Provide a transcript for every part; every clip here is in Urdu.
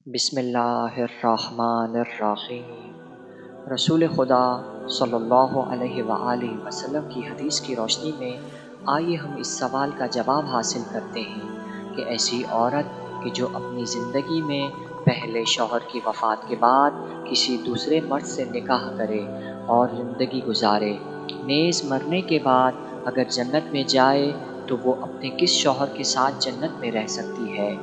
بسم اللہ الرحمن الرحیم۔ رسول خدا صلی اللہ علیہ وآلہ وسلم کی حدیث کی روشنی میں آئیے ہم اس سوال کا جواب حاصل کرتے ہیں کہ ایسی عورت کہ جو اپنی زندگی میں پہلے شوہر کی وفات کے بعد کسی دوسرے مرد سے نکاح کرے اور زندگی گزارے، نیز مرنے کے بعد اگر جنت میں جائے تو وہ اپنے کس شوہر کے ساتھ جنت میں رہ سکتی ہے۔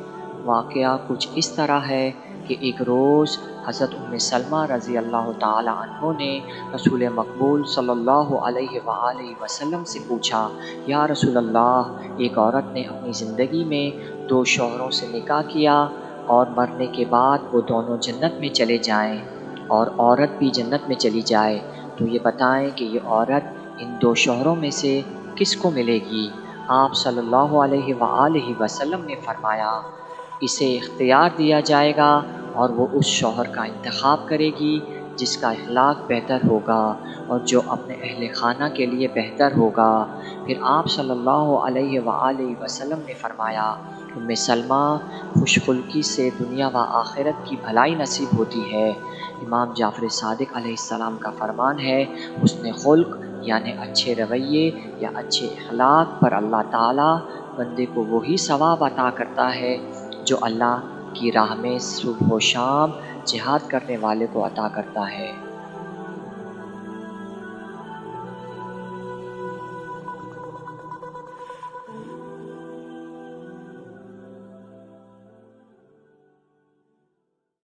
واقعہ کچھ اس طرح ہے کہ ایک روز حضرت ام سلمہ رضی اللہ تعالی عنہ نے رسول مقبول صلی اللہ علیہ وآلہ وسلم سے پوچھا، یا رسول اللہ، ایک عورت نے اپنی زندگی میں 2 شوہروں سے نکاح کیا اور مرنے کے بعد وہ دونوں جنت میں چلے جائیں اور عورت بھی جنت میں چلی جائے، تو یہ بتائیں کہ یہ عورت ان 2 شوہروں میں سے کس کو ملے گی؟ آپ صلی اللہ علیہ وآلہ وسلم نے فرمایا، اسے اختیار دیا جائے گا اور وہ اس شوہر کا انتخاب کرے گی جس کا اخلاق بہتر ہوگا اور جو اپنے اہل خانہ کے لیے بہتر ہوگا۔ پھر آپ صلی اللہ علیہ وآلہ وسلم نے فرمایا، ام سلمہ، خوش خلقی سے دنیا و آخرت کی بھلائی نصیب ہوتی ہے۔ امام جعفر صادق علیہ السلام کا فرمان ہے، حسن خلق یعنی اچھے رویے یا اچھے اخلاق پر اللہ تعالیٰ بندے کو وہی ثواب عطا کرتا ہے جو اللہ کی راہ میں صبح و شام جہاد کرنے والے کو عطا کرتا ہے۔